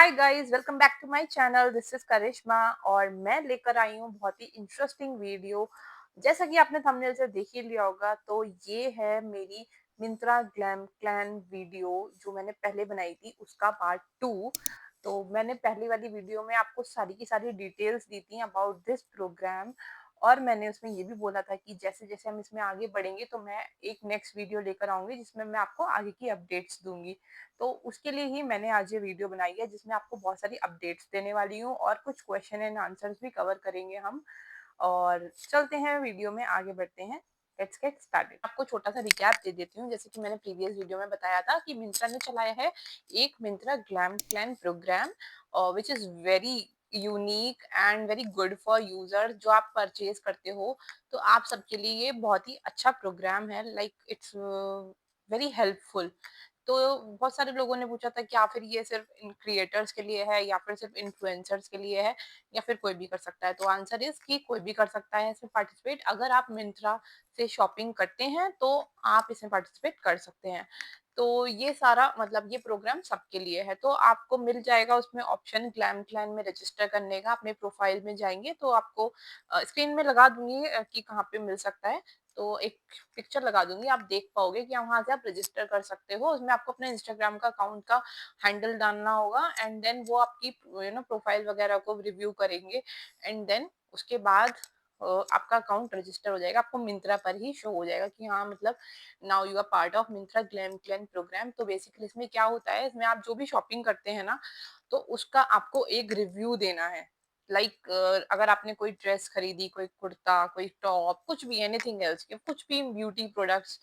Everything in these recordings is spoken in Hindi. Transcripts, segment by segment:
Hi guys, welcome back to my channel. This is Karishma और मैं लेकर आई हूँ बहुत ही इंटरेस्टिंग वीडियो। जैसा कि आपने थंबनेल से देख ही लिया होगा, तो ये है मेरी मिंत्रा ग्लैम क्लैन वीडियो जो मैंने पहले बनाई थी, उसका पार्ट 2। तो मैंने पहली वाली वीडियो में आपको सारी की सारी डिटेल्स दी थी अबाउट दिस प्रोग्राम, और मैंने उसमें ये भी बोला था कि जैसे जैसे हम इसमें आगे बढ़ेंगे तो मैं एक नेक्स्ट वीडियो लेकर आऊंगी जिसमें मैं आपको आगे की अपडेट्स दूंगी। तो उसके लिए ही मैंने आज ये वीडियो बनाई है जिसमें आपको बहुत सारी अपडेट्स देने वाली हूँ और कुछ क्वेश्चन एंड आंसर्स भी कवर करेंगे हम। और चलते हैं, वीडियो में आगे बढ़ते हैं। Let's get started. आपको छोटा सा रिकैप दे देती हूँ। जैसे कि मैंने प्रीवियस वीडियो में बताया था कि मिंत्रा ने चलाया है एक Myntra glam plan program, which is very unique and very good for user. जो आप परचेज करते हो तो आप सबके लिए ये बहुत ही अच्छा प्रोग्राम है। Like it's very helpful. तो बहुत सारे लोगों ने पूछा था क्या फिर ये सिर्फ इन क्रिएटर्स के लिए है या फिर सिर्फ इन्फ्लुएंसर्स के लिए है या फिर कोई भी कर सकता है। तो आंसर इज कि कोई भी कर सकता है इसमें पार्टिसिपेट। अगर आप मिंत्रा से शॉपिंग करते हैं तो आप इसमें पार्टिसिपेट कर सकते हैं। तो ये सारा मतलब ये प्रोग्राम सबके लिए है। तो आपको मिल जाएगा उसमें ऑप्शन ग्लैम क्लैन में रजिस्टर करने का। अपने प्रोफाइल में जाएंगे तो आपको स्क्रीन में लगा दूंगी कि कहाँ पे मिल सकता है। तो एक पिक्चर लगा दूंगी, आप देख पाओगे कि वहां से आप रजिस्टर कर सकते हो। उसमें आपको अपने इंस्टाग्राम का अकाउंट का हैंडल डालना होगा एंड देन वो आपकी प्रोफाइल वगैरह को रिव्यू करेंगे एंड देन उसके बाद आपका अकाउंट रजिस्टर हो जाएगा। आपको मिंत्रा पर ही शो हो जाएगा कि हाँ मतलब now you are part of Myntra glam clan programme. तो बेसिकली इसमें क्या होता है, इसमें आप जो भी शॉपिंग करते हैं ना, तो उसका आपको एक रिव्यू देना है। लाइक अगर आपने कोई ड्रेस खरीदी, कोई कुर्ता, कोई टॉप, कुछ भी एनीथिंग एल्स, कुछ भी ब्यूटी प्रोडक्ट्स,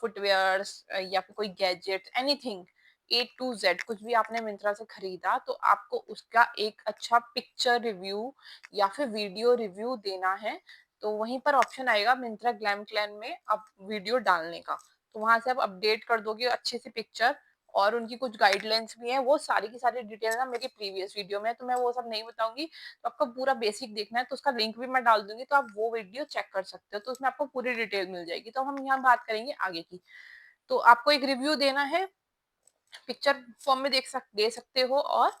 फुटवेयर्स या फिर कोई gadget, anything A to Z कुछ भी आपने मिंत्रा से खरीदा, तो आपको उसका एक अच्छा पिक्चर रिव्यू या फिर वीडियो रिव्यू देना है। तो वहीं पर ऑप्शन आएगा मिंत्रा ग्लैम क्लैन में अब वीडियो डालने का। तो वहां से आप अपडेट कर दोगे अच्छे से पिक्चर, और उनकी कुछ गाइडलाइंस भी हैं। वो सारी की सारी डिटेल ना मेरी प्रीवियस वीडियो में है, तो मैं वो सब नहीं बताऊंगी। तो आपको पूरा बेसिक देखना है तो उसका लिंक भी मैं डाल दूंगी, तो आप वो वीडियो चेक कर सकते हो। तो उसमें आपको पूरी डिटेल मिल जाएगी। तो हम यहाँ बात करेंगे आगे की। तो आपको एक रिव्यू देना है, पिक्चर फॉर्म में दे सकते हो और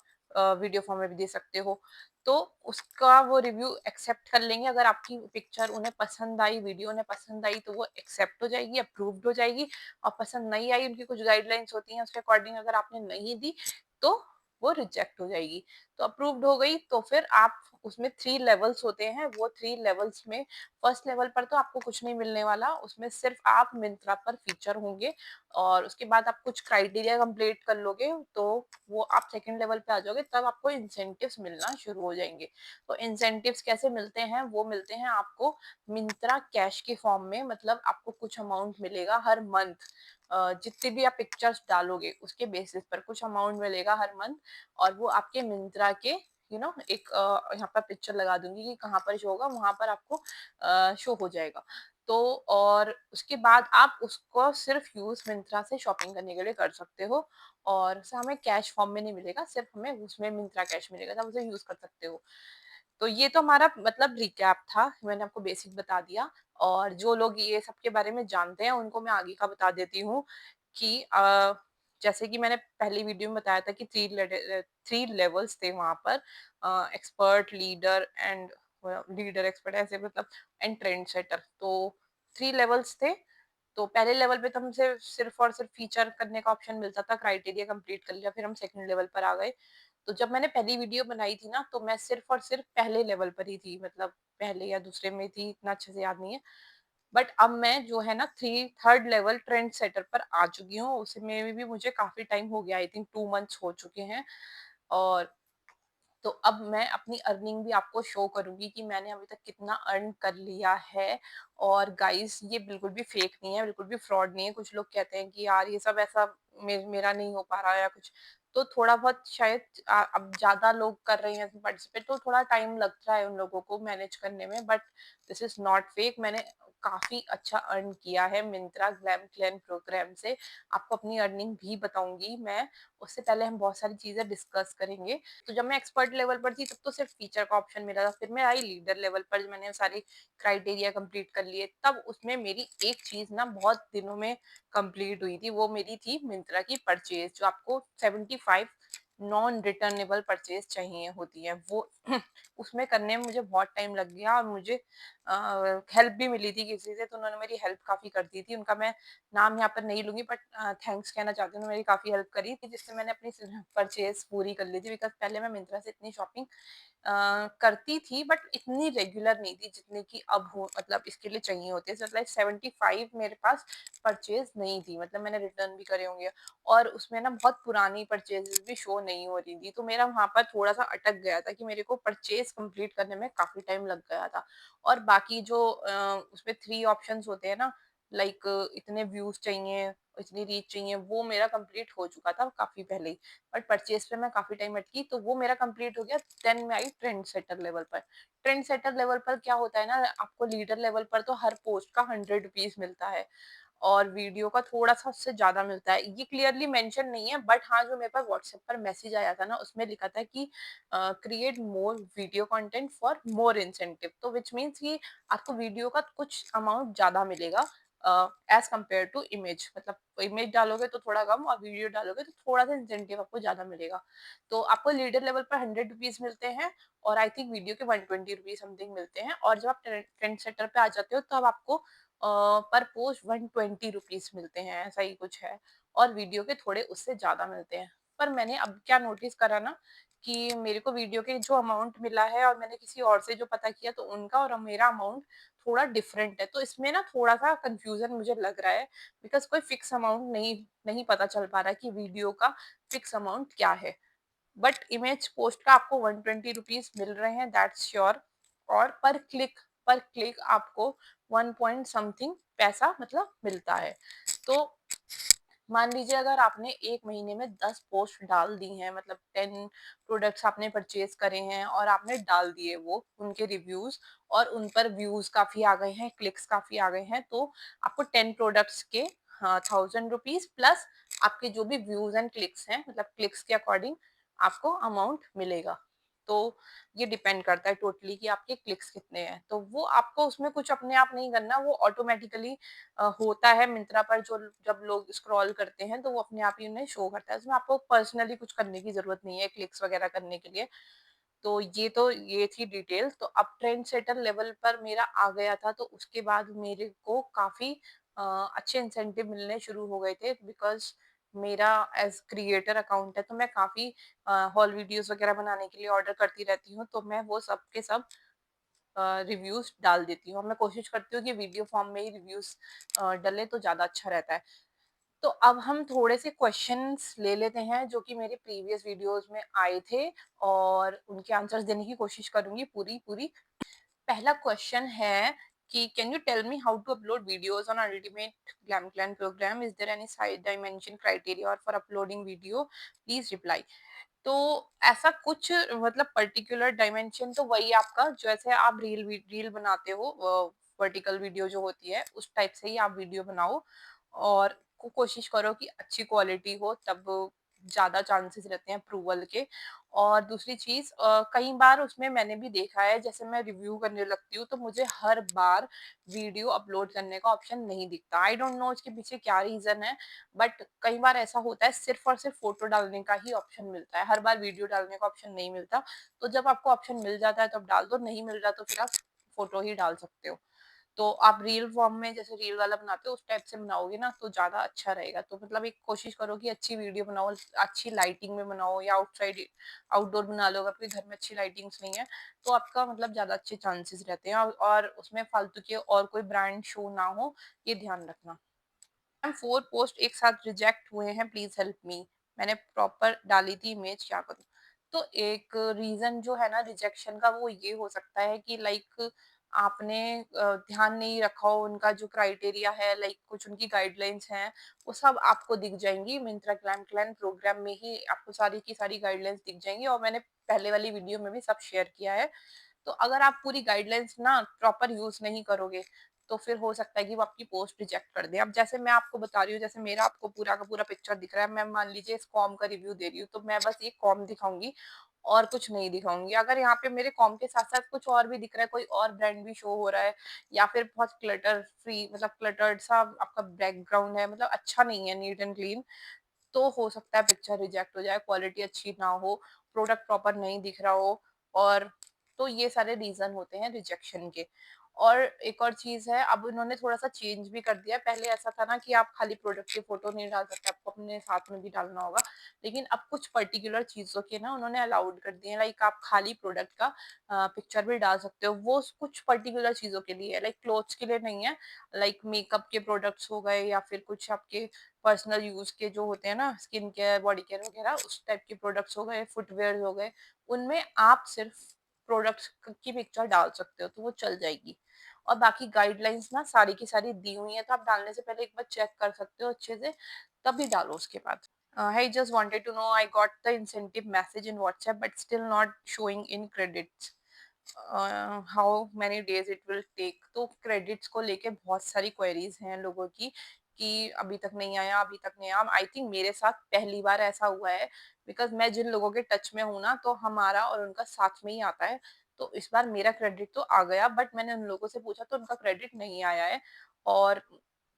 वीडियो फॉर्म में भी दे सकते हो। तो उसका वो रिव्यू एक्सेप्ट कर लेंगे। अगर आपकी पिक्चर उन्हें पसंद आई, वीडियो उन्हें पसंद आई, तो वो एक्सेप्ट हो जाएगी, अप्रूव्ड हो जाएगी। और पसंद नहीं आई, उनकी कुछ गाइडलाइंस होती हैं, उसके अकॉर्डिंग अगर आपने नहीं दी तो वो रिजेक्ट हो जाएगी। तो अप्रूव्ड हो गई तो फिर आप उसमें 3 लेवल्स होते हैं। वो 3 लेवल्स में फर्स्ट लेवल पर तो आपको कुछ नहीं मिलने वाला, उसमें सिर्फ आप मिंत्रा पर फीचर होंगे। और उसके बाद आप कुछ क्राइटेरिया कंप्लीट कर लोगे तो वो आप सेकंड लेवल पे आ जाओगे, तब आपको इंसेंटिव्स मिलना शुरू हो जाएंगे। तो इंसेंटिव्स कैसे मिलते हैं, वो मिलते हैं आपको मिंत्रा कैश के फॉर्म में। मतलब आपको कुछ अमाउंट मिलेगा हर मंथ। जितने भी आप पिक्चर्स डालोगे उसके बेसिस पर कुछ अमाउंट मिलेगा हर मंथ। और वो आपके मिंत्रा के एक यहाँ पर पिक्चर लगा दूंगी कि कहाँ पर शो होगा, वहां पर आपको शो हो जाएगा। तो और उसके बाद आप उसको सिर्फ यूज मिंत्रा से शॉपिंग करने के लिए कर सकते हो। और उसे हमें कैश फॉर्म में नहीं मिलेगा, सिर्फ हमें उसमें मिंत्रा कैश मिलेगा, तब उसे यूज कर सकते हो। तो ये तो हमारा मतलब रिकैप था, मैंने आपको बेसिक बता दिया। और जो लोग ये सब के बारे में जानते हैं उनको मैं आगे का बता देती हूँ कि जैसे कि मैंने पहली वीडियो में बताया था कि 3 लेवल्स थे वहां पर। Expert, leader and leader expert ऐसे मतलब एंड ट्रेंड सेटर। तो 3 लेवल्स थे। तो पहले लेवल पे तो हमसे सिर्फ और सिर्फ फीचर करने का ऑप्शन मिलता था, क्राइटेरिया कंप्लीट कर लिया, फिर हम सेकंड लेवल पर आ गए। तो जब मैंने पहली वीडियो बनाई थी ना, तो मैं सिर्फ और सिर्फ पहले लेवल पर ही थी, मतलब पहले या दूसरे में थी, इतना अच्छे से याद नहीं है। बट अब मैं जो है ना थर्ड लेवल ट्रेंड सेटर पर आ चुकी हूँ। उसमें भी मुझे काफी टाइम हो गया, आई थिंक 2 मंथ्स हो चुके हैं। और तो अब मैं अपनी अर्निंग भी आपको शो करूंगी कि मैंने अभी तक कितना अर्न कर लिया है। और गाइस ये बिल्कुल भी फेक नहीं है, बिल्कुल भी फ्रॉड नहीं है। कुछ लोग कहते हैं कि यार ये सब ऐसा मेरा नहीं हो पा रहा है या कुछ। तो थोड़ा बहुत शायद अब ज्यादा लोग कर रहे हैं पार्टिसिपेट, तो थोड़ा टाइम लगता है उन लोगों को मैनेज करने में। But this is not fake. मैंने काफी अच्छा अर्न किया है मिंत्रा ग्लैम क्लैन प्रोग्राम से। आपको अपनी अर्निंग भी बताऊंगी मैं। उससे पहले हम बहुत सारी चीजें डिस्कस करेंगे। तो जब मैं एक्सपर्ट लेवल पर थी तब तो सिर्फ फीचर का ऑप्शन मिला था। फिर मैं आई लीडर लेवल पर, जब मैंने सारे क्राइटेरिया कंप्लीट कर लिए, तब उसमें मेरी एक चीज ना बहुत दिनों में कंप्लीट हुई थी। वो मेरी थी मिंत्रा की परचेज, जो आपको 75 नॉन रिटर्नेबल परचेज़ चाहिए होती हैं, वो उसमें करने में मुझे बहुत टाइम लग गया और मुझे हेल्प भी मिली थी किसी से, तो उन्होंने मेरी हेल्प काफ़ी कर दी थी। उनका मैं नाम यहाँ पर नहीं लूँगी, बट थैंक्स कहना चाहती हूँ, उन्होंने मेरी काफ़ी हेल्प करी थी, जिससे मैंने अपनी परचेज़ पूरी कर ली थी। बिकॉज़ पहले मैं मिंत्रा से इतनी शॉपिंग करती थी, बट इतनी रेगुलर नहीं थी जितनी कि अब हो, मतलब इसके लिए चाहिए होती है। सो लाइक 75 मेरे पास परचेज़ नहीं थी, मतलब मैंने रिटर्न भी करे होंगे और उसमें ना बहुत पुरानी परचेज़ेज़ भी शो नहीं हो रही थी। तो मेरा वहाँ पर थोड़ा-सा अटक गया था कि मेरे को परचेज़ कंप्लीट करने में काफ़ी टाइम लग गया था। और बाकी जो उसमें 3 ऑप्शंस होते हैं ना, लाइक इतने व्यूज़ चाहिए, इतनी रीच चाहिए, वो मेरा कंप्लीट हो चुका था काफ़ी पहले ही। बट परचेज़ पे मैं काफ़ी टाइम अटकी, तो वो मेरा कंप्लीट हो गया। देन मैं आई ट्रेंड सेटर लेवल पर। ट्रेंड सेटर लेवल पर क्या होता है ना, आपको लीडर लेवल पर तो हर पोस्ट का 100 रुपीज़ मिलता है और वीडियो का थोड़ा-सा उससे ज़्यादा मिलता है। ये क्लियरली मेंशन नहीं है, बट हाँ, जो मेरे पास व्हाट्सएप पर मैसेज आया था ना, उसमें लिखा था कि create more video content for more incentive. तो व्हिच मीन्स कि आपको वीडियो का कुछ अमाउंट ज़्यादा मिलेगा एज़ कंपेयर टू इमेज। मतलब इमेज डालोगे तो थोड़ा कम और वीडियो डालोगे तो थोड़ा-सा इंसेंटिव आपको ज़्यादा मिलेगा। तो आपको लीडर लेवल पर 100 रुपीज़ मिलते हैं और आई थिंक वीडियो के 120 रुपीज़ समथिंग मिलते हैं, और जब आप ट्रेंड सेटर पे आ जाते हो, तब आपको पर पोस्ट 120 रुपीज़ मिलते हैं, ऐसा ही कुछ है, और वीडियो के थोड़े उससे ज़्यादा मिलते हैं। पर मैंने अब क्या नोटिस करा ना, कि मेरे को वीडियो के जो अमाउंट मिला है और मैंने किसी और से जो पता किया, तो उनका और मेरा अमाउंट थोड़ा डिफरेंट है। तो इसमें ना थोड़ा-सा कन्फ्यूज़न मुझे लग रहा है, बिकॉज़ कोई फिक्स अमाउंट नहीं नहीं पता चल पा रहा है कि वीडियो का फिक्स अमाउंट क्या है। बट इमेज पोस्ट का आपको 120 रुपीज़ मिल रहे हैं, दैट्स श्योर। और पर क्लिक आपको 1 पॉइंट समथिंग पैसा मतलब मिलता है। तो मान लीजिए अगर आपने 1 महीने में 10 पोस्ट डाल दी हैं, मतलब 10 प्रोडक्ट्स आपने परचेज़ करे हैं और आपने डाल दिए वो, उनके रिव्यूज़, और उन पर व्यूज़ काफ़ी आ गए हैं, क्लिक्स काफ़ी आ गए हैं, तो आपको 10 प्रोडक्ट्स के हाँ, 1000 रुपीज़ प्लस आपके जो भी व्यूज़ एंड क्लिक्स हैं, मतलब क्लिक्स के अकॉर्डिंग आपको अमाउंट मिलेगा। तो ये डिपेंड करता है टोटली कि आपके क्लिक्स कितने हैं। तो वो आपको उसमें कुछ अपने आप नहीं करना, वो ऑटोमैटिकली होता है मिंत्रा पर। जो जब लोग स्क्रॉल करते हैं, तो वो अपने आप ही उन्हें शो करता है। उसमें आपको पर्सनली कुछ करने की ज़रूरत नहीं है क्लिक्स वगैरह करने के लिए। तो ये थी डिटेल। तो अब ट्रेंड सेटर लेवल पर मेरा आ गया था, तो उसके बाद मेरे को काफ़ी अच्छे इंसेंटिव मिलने शुरू हो गए थे, बिकॉज़ मेरा एज़ क्रिएटर अकाउंट है, तो मैं काफ़ी हॉल वीडियोज़ वगैरह बनाने के लिए ऑर्डर करती रहती हूँ, तो मैं वो सब के सब रिव्यूज़ डाल देती हूँ। मैं कोशिश करती हूँ कि वीडियो फॉर्म में ही रिव्यूज़ डलें तो ज़्यादा अच्छा रहता है। तो अब हम थोड़े से क्वेश्चंस ले लेते हैं जो कि मेरे प्रीवियस वीडियोज़ में आए थे, और उनके आंसर्स देने की कोशिश करूँगी पूरी-पूरी। पहला क्वेश्चन है कि can you tell me how to upload videos on Ultimate Glam clan program? Is there any side dimension criteria और for uploading video? Please reply. तो ऐसा कुछ मतलब पर्टिकुलर डायमेंशन तो वही आपका, जैसे आप रील बनाते हो, वर्टिकल वीडियो जो होती है उस टाइप से ही आप वीडियो बनाओ, और कोशिश करो कि अच्छी क्वालिटी हो, तब ज़्यादा चांसेस रहते हैं अप्रूवल के। और दूसरी चीज़, कई बार उसमें मैंने भी देखा है, जैसे मैं रिव्यू करने लगती हूँ, तो मुझे हर बार वीडियो अपलोड करने का ऑप्शन नहीं दिखता। आई डोंट नो इसके पीछे क्या रीज़न है, बट कई बार ऐसा होता है सिर्फ और सिर्फ फोटो डालने का ही ऑप्शन मिलता है, हर बार वीडियो डालने का ऑप्शन नहीं मिलता। तो जब आपको ऑप्शन मिल जाता है तब डाल दो, नहीं मिल रहा तो फिर आप फोटो ही डाल सकते हो। तो आप रील फॉर्म में जैसे रील वाला बनाते हो उस टाइप से बनाओगे ना, तो ज्यादा अच्छा रहेगा। तो मतलब एक कोशिश करो कि अच्छी वीडियो बनाओ, अच्छी लाइटिंग में बनाओ, या आउटसाइड आउटडोर बना लो। अगर आपके घर में अच्छी लाइटिंग्स नहीं है, तो आपका मतलब ज्यादा अच्छे चांसेस रहते हैं, और उसमें फालतू के और कोई ब्रांड शो ना हो, ये ध्यान रखना। मैम 4 पोस्ट एक साथ रिजेक्ट हुए हैं, प्लीज हेल्प मी। मैंने प्रॉपर डाली थी इमेज, क्या करूँ? तो एक रीजन जो है ना रिजेक्शन का, वो ये हो सकता है कि लाइक आपने ध्यान नहीं रखा हो उनका जो क्राइटेरिया है, लाइक कुछ उनकी गाइडलाइंस हैं, वो सब आपको दिख जाएंगी मिंत्रा ग्लैम क्लैन प्रोग्राम में ही, आपको सारी की सारी गाइडलाइंस दिख जाएंगी, और मैंने पहले वाली वीडियो में भी सब शेयर किया है। तो अगर आप पूरी गाइडलाइंस ना प्रॉपर यूज नहीं करोगे, तो फिर हो सकता है कि वो आपकी पोस्ट रिजेक्ट कर दे। अब जैसे मैं आपको बता रही हूँ, जैसे मेरा आपको पूरा का पूरा पिक्चर दिख रहा है, मैं मान लीजिए इस कॉम का रिव्यू दे रही हूँ, तो मैं बस ये कॉम दिखाऊंगी और कुछ नहीं दिखाऊंगी। अगर यहाँ पे मेरे कॉम के साथ साथ कुछ और भी दिख रहा है, कोई और ब्रांड भी शो हो रहा है, या फिर बहुत क्लटर फ्री, मतलब क्लटर्ड सा आपका बैकग्राउंड है, मतलब अच्छा नहीं है, नीट एंड क्लीन, तो हो सकता है पिक्चर रिजेक्ट हो जाए, क्वालिटी अच्छी ना हो, प्रोडक्ट प्रॉपर नहीं दिख रहा हो। और तो ये सारे रीजन होते हैं रिजेक्शन के। और एक और चीज है, अब इन्होंने थोड़ा सा चेंज भी कर दिया है। पहले ऐसा था ना कि आप खाली प्रोडक्ट की फोटो नहीं डाल सकते, आपको अपने साथ में भी डालना होगा। लेकिन अब कुछ पर्टिकुलर चीजों के ना उन्होंने अलाउड कर दिए हैं, लाइक आप खाली प्रोडक्ट का पिक्चर भी डाल सकते हो। वो कुछ पर्टिकुलर चीजों के लिए है, लाइक क्लोथ्स के लिए नहीं है। लाइक मेकअप के प्रोडक्ट्स हो गए, या फिर कुछ आपके पर्सनल यूज के जो होते हैं ना, स्किन केयर, बॉडी केयर वगैरह, उस टाइप के प्रोडक्ट्स हो गए, फुटवेयर हो गए, उनमें आप सिर्फ प्रोडक्ट्स की पिक्चर डाल सकते हो, तो वो चल जाएगी। और बाकी गाइडलाइंस ना सारी की सारी दी हुई है, तो आप डालने से पहले एक बार चेक कर सकते हो अच्छे से, तभी डालो उसके बाद। Hey, just wanted to know, I got the incentive message in WhatsApp, but still not showing in credits. How many days it will take? तो क्रेडिट्स को लेके बहुत सारी क्वेरीज हैं लोगों की, कि अभी तक नहीं आया, अभी तक नहीं आया। आई थिंक मेरे साथ पहली बार ऐसा हुआ है, बिकॉज मैं जिन लोगों के टच में हूँ ना, तो हमारा और उनका साथ में ही आता है। तो इस बार मेरा क्रेडिट तो आ गया, बट मैंने उन लोगों से पूछा तो उनका क्रेडिट नहीं आया है। और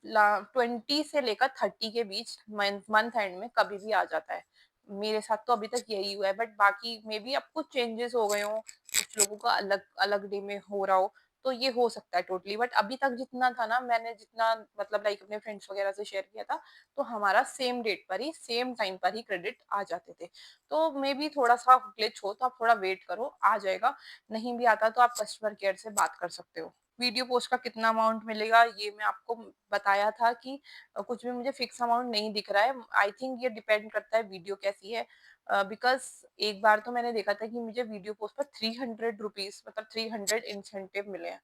20 से लेकर 30 के बीच मंथ मंथ एंड में कभी भी आ जाता है। मेरे साथ तो अभी तक यही हुआ है, बट बाकी मे बी अब कुछ चेंजेस हो गए हो, कुछ लोगों का अलग अलग डे में हो रहा हो, तो ये हो सकता है टोटली। बट अभी तक जितना था ना, मैंने जितना मतलब लाइक अपने फ्रेंड्स वगैरह से शेयर किया था, तो हमारा सेम डेट पर ही, सेम टाइम पर ही क्रेडिट आ जाते थे। तो मे बी थोड़ा सा ग्लिच हो तो आप थोड़ा वेट करो, आ जाएगा। नहीं भी आता तो आप कस्टमर केयर से बात कर सकते हो। वीडियो पोस्ट का कितना अमाउंट मिलेगा, ये मैं आपको बताया था कि कुछ भी मुझे फिक्स अमाउंट नहीं दिख रहा है। आई थिंक ये डिपेंड करता है वीडियो कैसी है। बिकॉज एक बार तो मैंने देखा था कि मुझे वीडियो पोस्ट पर 300 रुपीज, मतलब 300 इंसेंटिव मिले हैं।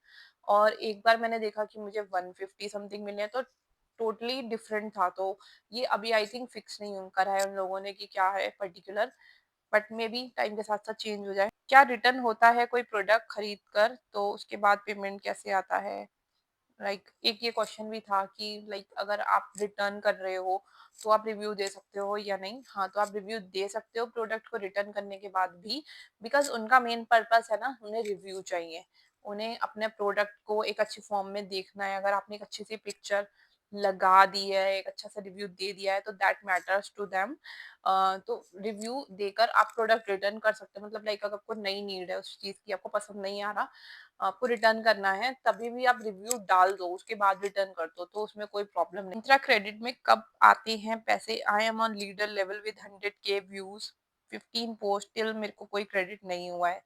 और एक बार मैंने देखा कि मुझे 150 समथिंग मिले हैं, तो टोटली डिफरेंट था। तो ये अभी आई थिंक फिक्स नहीं करा है उन लोगों ने कि क्या है particular, but may be time के साथ साथ चेंज हो जाए। क्या रिटर्न होता है कोई प्रोडक्ट खरीद कर, तो उसके बाद पेमेंट कैसे आता है? एक ये क्वेश्चन भी था कि अगर आप रिटर्न कर रहे हो तो आप रिव्यू दे सकते हो या नहीं। हाँ, तो आप रिव्यू दे सकते हो प्रोडक्ट को रिटर्न करने के बाद भी, बिकॉज उनका मेन पर्पस है ना, उन्हें रिव्यू चाहिए। उन्हें अपने प्रोडक्ट को एक अच्छी फॉर्म में देखना है। अगर आपने एक अच्छी सी पिक्चर लगा दी है, एक अच्छा सा रिव्यू दे दिया है, तो दैट मैटर्स टू देम। तो रिव्यू देकर आप प्रोडक्ट रिटर्न कर सकते हो। मतलब अगर आपको नई नीड है उस चीज की, आपको पसंद नहीं आ रहा, आपको रिटर्न करना है, तभी भी आप रिव्यू डाल दो, उसके बाद रिटर्न कर दो, तो उसमें कोई प्रॉब्लम नहीं। इंट्रा क्रेडिट में कब आते हैं पैसे? I am on leader level with 100K views, 15 post, till मेरे को कोई क्रेडिट नहीं हुआ है।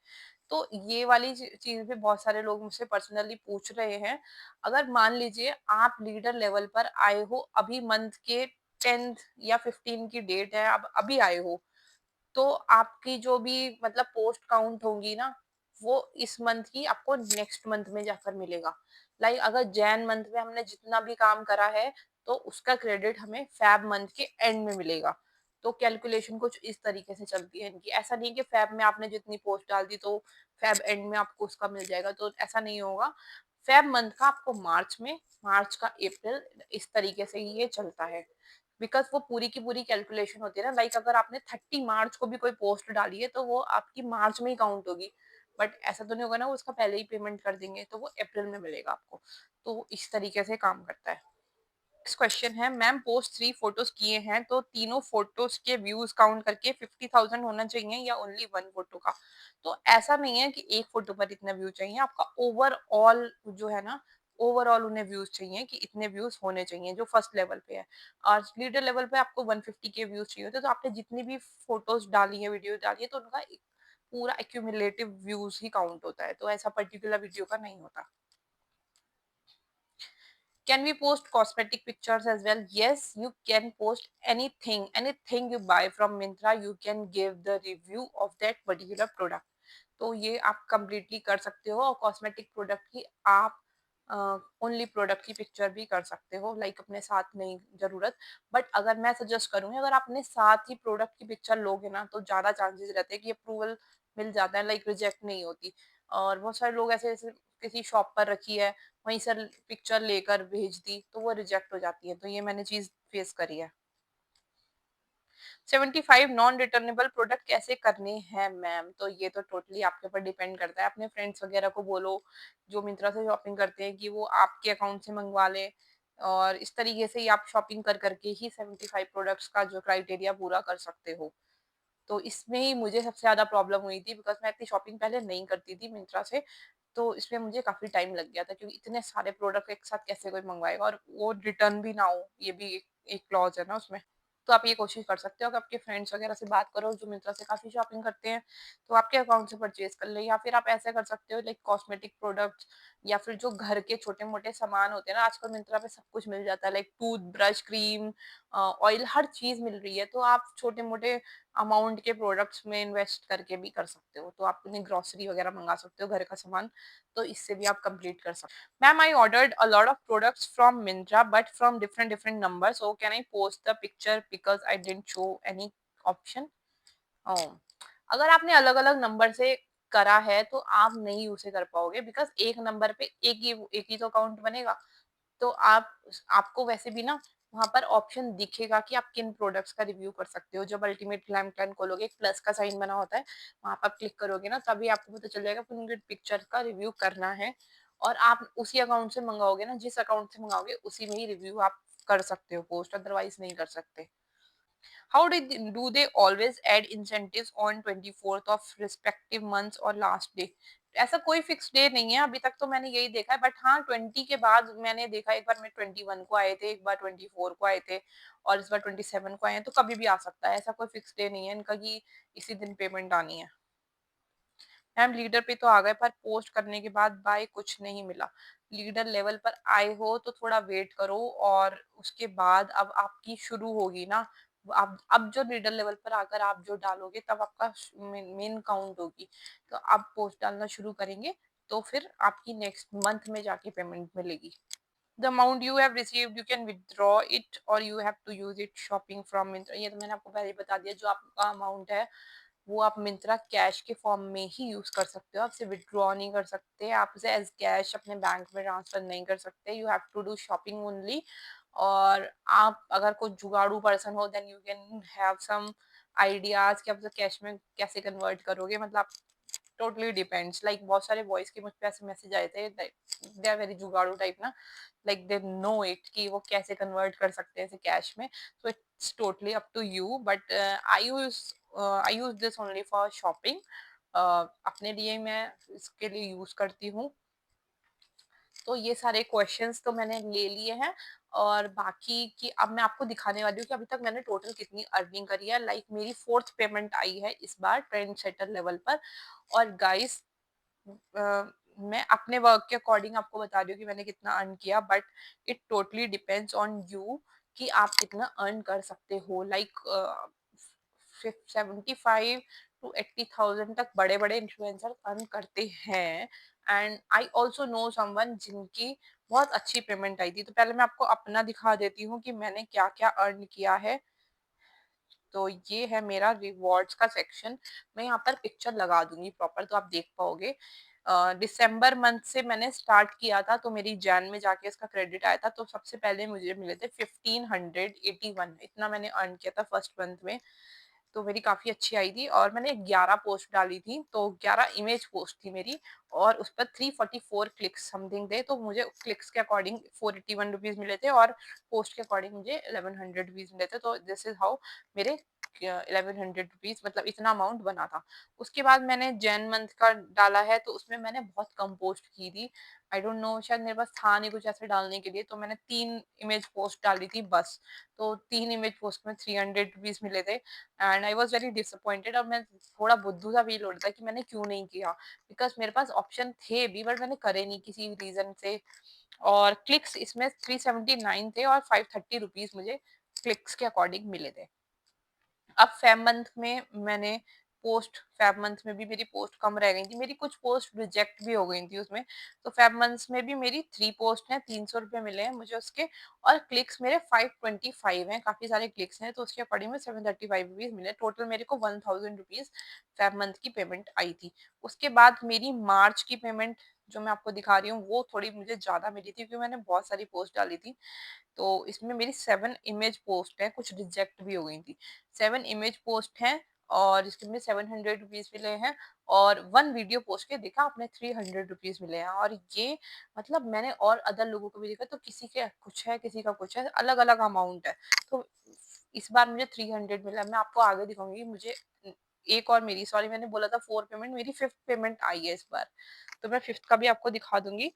तो ये वाली चीज भी बहुत सारे लोग मुझसे पर्सनली पूछ रहे हैं। अगर मान लीजिए आप लीडर लेवल पर आए हो, अभी मंथ के 10th या 15 की डेट है, अब अभी आए हो, तो आपकी जो भी मतलब पोस्ट काउंट होंगी ना, वो इस मंथ की आपको नेक्स्ट मंथ में जाकर मिलेगा। अगर जैन मंथ में हमने जितना भी काम करा है, तो उसका क्रेडिट हमें फैब मंथ के एंड में मिलेगा। तो कैलकुलेशन कुछ इस तरीके से चलती है इनकी। ऐसा नहीं कि फैब में आपने जितनी पोस्ट डाल दी तो फैब एंड में आपको उसका मिल जाएगा, तो ऐसा नहीं होगा। फैब मंथ का आपको मार्च में, मार्च का अप्रैल, इस तरीके से ही ये चलता है। बिकॉज वो पूरी की पूरी कैलकुलेशन होती है ना। अगर आपने 30 मार्च को भी कोई पोस्ट डाली है, तो वो आपकी मार्च में ही काउंट होगी। बट ऐसा तो नहीं होगा ना, वो उसका पहले ही पेमेंट कर देंगे, तो वो अप्रैल में मिलेगा आपको। तो इस तरीके से काम करता है। नेक्स्ट क्वेश्चन है, मैम पोस्ट 3 फोटोज किए हैं, तो तीनों फोटोज के व्यूज काउंट करके 50,000 होना चाहिए, या ओनली 1 फोटो का? तो ऐसा नहीं है कि एक फोटो पर इतना व्यू चाहिए, आपका ओवरऑल जो है ना, ओवरऑल उन्हें व्यूज चाहिए कि इतने व्यूज होने चाहिए जो फर्स्ट लेवल पे है। और लीडर लेवल पे आपको 150 के व्यूज चाहिए होते, तो आपने जितनी भी फोटोज डाली है, वीडियो डाली है, तो उनका पूरा एक्यूमुलेटिव व्यूज ही काउंट होता है, तो ऐसा पर्टिकुलर वीडियो का नहीं होता। Can we post cosmetic pictures as well? Yes, you can post anything you buy from Myntra, you can give the review of that particular product. तो ये आप completely कर सकते हो, और कॉस्मेटिक प्रोडक्ट की आप ओनली प्रोडक्ट की पिक्चर भी कर सकते हो, अपने साथ नहीं जरूरत। बट अगर मैं सजेस्ट करूंगी, अगर आप अपने साथ ही प्रोडक्ट की पिक्चर लोगे ना, तो ज्यादा चांसेस रहते हैं कि अप्रूवल मिल जाता है, रिजेक्ट नहीं होती। और बहुत सारे लोग ऐसे ऐसे किसी शॉप पर रखी है, वहीं से पिक्चर लेकर भेज दी, तो वो रिजेक्ट हो जाती है। तो ये मैंने चीज फेस करी है। 75 नॉन रिटर्नेबल प्रोडक्ट कैसे करने हैं मैम? तो ये तो टोटली आपके ऊपर डिपेंड करता है। अपने फ्रेंड्स वगैरह को बोलो जो मिंत्रा से शॉपिंग करते हैं, कि वो आपके अकाउंट से मंगवा लें। और इस तरीके से ही आप शॉपिंग कर करके ही 75 प्रोडक्ट्स का जो क्राइटेरिया पूरा कर सकते हो। तो इसमें ही मुझे सबसे ज़्यादा प्रॉब्लम हुई थी बिकॉज़ मैं इतनी शॉपिंग पहले नहीं करती थी मिंत्रा से, तो इसमें मुझे काफ़ी टाइम लग गया था क्योंकि इतने सारे प्रोडक्ट एक साथ कैसे कोई मँगवाएगा और वो रिटर्न भी ना हो, ये भी एक एक क्लॉज़ है ना उसमें। तो आप ये कोशिश कर सकते हो कि आपके फ्रेंड्स वगैरह से बात करो जो मिंत्रा से काफ़ी शॉपिंग करते हैं, तो आपके अकाउंट से परचेज़ कर लें या फिर आप ऐसा कर सकते हो लाइक कॉस्मेटिक प्रोडक्ट्स या फिर जो घर के छोटे-मोटे सामान होते हैं ना, आजकल मिंत्रा पे सब कुछ मिल जाता है लाइक टूथब्रश, क्रीम ऑयल हर चीज़ मिल रही है, तो आप छोटे-मोटे अमाउंट के प्रोडक्ट्स में इन्वेस्ट करके भी कर सकते हो। तो आप अपनी ग्रोसरी वगैरह मँगा सकते हो, घर का सामान, तो इससे भी आप कंप्लीट कर सकते हो। Ma'am, I ordered a lot of products from Myntra but from different different numbers, so can I post the picture because I didn't show any option? Oh! अगर आपने अलग-अलग नंबर से करा है, तो आप नहीं उसे कर पाओगे बिकॉज़ एक नंबर पे एक ही तो अकाउंट बनेगा। तो आपको वैसे भी ना वहाँ पर ऑप्शन दिखेगा कि आप किन प्रोडक्ट्स का रिव्यू कर सकते हो। जब अल्टीमेट ग्लैम प्लान खोलोगे, एक प्लस का साइन बना होता है, वहाँ पर आप क्लिक करोगे ना तभी आपको पता चल जाएगा कि पिक्चर का रिव्यू करना है और आप उसी अकाउंट से मंगाओगे ना, जिस अकाउंट से मंगाओगे उसी में ही रिव्यू आप कर सकते हो पोस्ट, अदरवाइज़ नहीं कर सकते। How do they always add incentives on 24th of respective months और लास्ट डे? ऐसा कोई फिक्स डे नहीं है, अभी तक तो मैंने यही देखा है, बट हाँ 20 के बाद मैंने देखा, एक बार मैं 21 को आए थे, एक बार 24 को आए थे और इस बार 27 को आए हैं, तो कभी भी आ सकता है, ऐसा कोई फिक्स डे नहीं है इनका कि इसी दिन पेमेंट आनी है। मैम, लीडर पे तो आ गए पर पोस्ट करने के बाद बाय कुछ नहीं मिला। लीडर लेवल पर आए हो तो थोड़ा वेट करो और उसके बाद अब आपकी शुरू होगी ना, अब जो लीडर लेवल पर आकर आप जो डालोगे तब आपका मेन काउंट होगी। तो आप पोस्ट डालना शुरू करेंगे तो फिर आपकी नेक्स्ट मंथ में जाके पेमेंट मिलेगी। The amount you have received you can withdraw it और you have to use it shopping from Myntra. ये तो मैंने आपको पहले ही बता दिया, जो आपका अमाउंट है वो आप मिंत्रा कैश के फॉर्म में ही यूज कर सकते हो, आप उसे विड्रॉ नहीं कर सकते, आप उसे एज कैश अपने बैंक में ट्रांसफर नहीं कर सकते, you have to do shopping only. और आप अगर कोई जुगाड़ू पर्सन हो then you can have some ideas कि आप उसे कैश में कैसे कन्वर्ट करोगे, मतलब टोटली डिपेंड्स। लाइक बहुत सारे वॉइस के मुझ पे ऐसे मैसेज आए थे, दे आर वेरी जुगाड़ू टाइप ना, लाइक दे नो इट कि वो कैसे कन्वर्ट कर सकते हैं इसे कैश में। So it's totally up to you, but I use this only for shopping. अपने लिए मैं इसके लिए यूज करती हूँ। तो ये सारे क्वेश्चंस तो मैंने ले लिए हैं और बाकी की अब मैं आपको दिखाने वाली हूँ कि अभी तक मैंने टोटल कितनी अर्निंग करी है। लाइक मेरी फोर्थ पेमेंट आई है इस बार ट्रेंड सेटर लेवल पर। और गाइस, मैं अपने वर्क के अकॉर्डिंग आपको बता रही हूँ कि मैंने कितना अर्न किया, but it totally depends on you कि आप कितना अर्न कर सकते हो। लाइक 75 to 80,000 तक बड़े बड़े इन्फ्लुएंसर अर्न करते हैं। And I also know someone जिनकी बहुत अच्छी पेमेंट आई थी। तो पहले मैं आपको अपना दिखा देती हूँ कि मैंने क्या क्या अर्न किया है। तो ये है मेरा रिवॉर्ड्स का सेक्शन। मैं यहाँ पर पिक्चर लगा दूंगी प्रॉपर तो आप देख पाओगे। दिसंबर मंथ से मैंने स्टार्ट किया था तो मेरी जैन में जाके इसका क्रेडिट आया था, तो सबसे पहले मुझे मिले थे 1581, इतना मैंने अर्न किया था फर्स्ट मंथ में। तो मेरी काफ़ी अच्छी आई थी और मैंने 11 पोस्ट डाली थी, तो 11 इमेज पोस्ट थी मेरी और उस पर 344 क्लिक्स समथिंग थे, तो मुझे क्लिक्स के अकॉर्डिंग 481 रुपीज़ मिले थे और पोस्ट के अकॉर्डिंग मुझे 1100 रुपीज़ मिले थे। तो दिस इज हाउ मेरे 1100 रुपीज़ मतलब इतना अमाउंट बना था। उसके बाद मैंने जैन मंथ का डाला है तो उसमें मैंने बहुत कम पोस्ट की थी। आई डोंट नो, शायद मेरे पास था नहीं कुछ ऐसे डालने के लिए, तो मैंने 3 इमेज पोस्ट डाली थी बस। तो 3 इमेज पोस्ट में 300 रुपीज़ मिले थे and I was very disappointed. और मैं थोड़ा बुद्धू सा फील हो रहा था कि मैंने क्यों नहीं किया, बिकॉज मेरे पास ऑप्शन थे भी बट मैंने करे नहीं किसी रीजन से। और क्लिक्स इसमें 379 थे और 530 रुपीज़ मुझे क्लिक्स के अकॉर्डिंग मिले थे। अब फेब मंथ में मैंने फेब मंथ में भी मेरी पोस्ट कम रह गई थी, मेरी कुछ पोस्ट रिजेक्ट भी हो गई थी उसमें। तो फेब मंथ में भी मेरी 3 पोस्ट हैं, 300 रुपये मिले हैं मुझे उसके। और क्लिक्स मेरे 525 हैं, काफी सारे क्लिक्स हैं, तो उसके अकॉर्डिंग में 735 रुपीज मिले। टोटल मेरे को 1000 रुपीज फेब मंथ की पेमेंट आई थी। उसके बाद मेरी मार्च की पेमेंट जो मैं आपको दिखा रही हूँ वो थोड़ी मुझे ज्यादा मिली थी क्योंकि मैंने बहुत सारी पोस्ट डाली थी। तो इसमें मेरी 7 इमेज पोस्ट है, कुछ रिजेक्ट भी हो गई थी। 7 इमेज पोस्ट हैं और इसके मुझे 700 रुपीज़ मिले हैं। और 1 वीडियो पोस्ट के देखा आपने 300 रुपीज़ मिले हैं। और ये मतलब मैंने और अदर लोगों को भी देखा, तो किसी के कुछ है, किसी का कुछ है, अलग-अलग अमाउंट है। तो इस बार मुझे 300 मिला। मैं आपको आगे दिखाऊँगी। मुझे एक और मेरी सॉरी मैंने बोला था 4 पेमेंट, मेरी 5th पेमेंट आई है इस बार। तो मैं 5th का भी आपको दिखा दूँगी।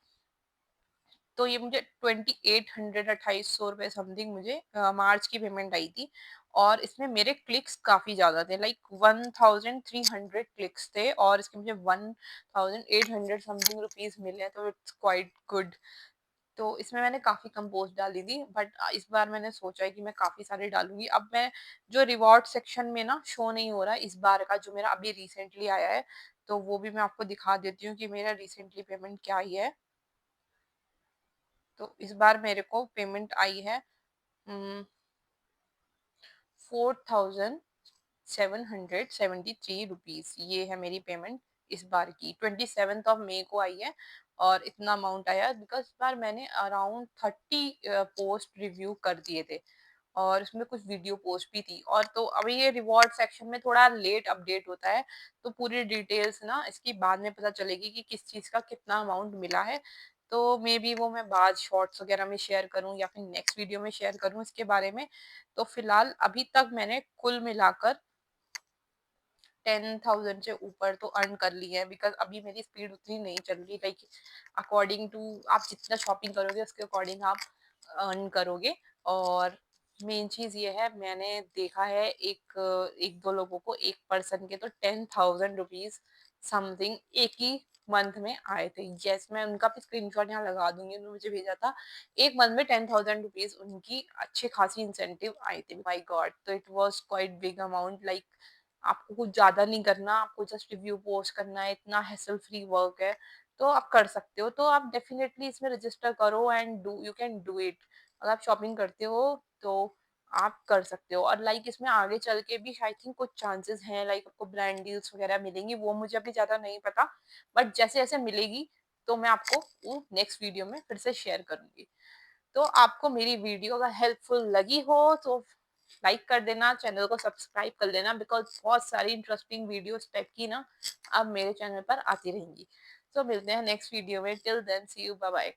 तो ये मुझे 2800 ₹2800 समथिंग मुझे मार्च की पेमेंट आई थी। और इसमें मेरे क्लिक्स काफ़ी ज़्यादा थे, लाइक 1300 क्लिक्स थे और इसके मुझे 1800 समथिंग रुपीज़ मिले हैं, तो इट्स क्वाइट गुड। तो इसमें मैंने काफ़ी कम पोस्ट डाली थी, बट इस बार मैंने सोचा है कि मैं काफ़ी सारे डालूँगी। अब मैं जो रिवॉर्ड सेक्शन में ना शो नहीं हो रहा है इस बार का, जो मेरा अभी रिसेंटली आया है, तो वो भी मैं आपको दिखा देती हूँ कि मेरा रिसेंटली पेमेंट क्या आई है। तो इस बार मेरे को पेमेंट आई है 4773 रुपीज़। ये है मेरी पेमेंट इस बार की। 27 मई को आई है और इतना अमाउंट आया बिकॉज इस बार मैंने अराउंड 30 पोस्ट रिव्यू कर दिए थे और उसमें कुछ वीडियो पोस्ट भी थी। और तो अभी ये रिवॉर्ड सेक्शन में थोड़ा लेट अपडेट होता है, तो पूरी डिटेल्स ना इसकी बाद में पता चलेगी कि किस चीज़ का कितना अमाउंट मिला है। तो मे बी वो मैं बाद शॉर्ट्स वगैरह में शेयर करूँ या फिर नेक्स्ट वीडियो में शेयर करूँ इसके बारे में। तो फिलहाल अभी तक मैंने कुल मिलाकर 10,000 से ऊपर तो अर्न कर ली है, बिकॉज अभी मेरी स्पीड उतनी नहीं चल रही। लाइक अकॉर्डिंग टू आप जितना शॉपिंग करोगे उसके अकॉर्डिंग आप अर्न करोगे। और मेन चीज ये है, मैंने देखा है एक दो लोगों को, एक पर्सन के तो 10,000 रुपीज समथिंग एक ही मंथ में आए थे। यस, मैं उनका भी स्क्रीनशॉट यहाँ लगा दूंगी, उन्होंने मुझे भेजा था। एक मंथ में 10,000 रुपीज उनकी अच्छी खासी इंसेंटिव आई थी। माई गॉड, तो it was quite big amount. Like आपको कुछ ज़्यादा नहीं करना, आपको जस्ट रिव्यू पोस्ट करना है, इतना हैसल फ्री वर्क है, तो आप कर सकते हो। तो आप डेफिनेटली इसमें रजिस्टर करो and do you can do it. अगर आप शॉपिंग करते हो तो आप कर सकते हो। और लाइक इसमें आगे चल के भी आई थिंक कुछ चांसेस हैं, लाइक आपको ब्रांड डील्स वगैरह मिलेंगी, वो मुझे अभी ज़्यादा नहीं पता, बट जैसे जैसे मिलेगी तो मैं आपको वो नेक्स्ट वीडियो में फिर से शेयर करूंगी। तो आपको मेरी वीडियो अगर हेल्पफुल लगी हो तो लाइक कर देना, चैनल को सब्सक्राइब कर लेना, बिकॉज बहुत सारी इंटरेस्टिंग वीडियोस टाइप की ना अब मेरे चैनल पर आती रहेंगी। तो मिलते हैं नेक्स्ट वीडियो में। Till then see you, bye bye.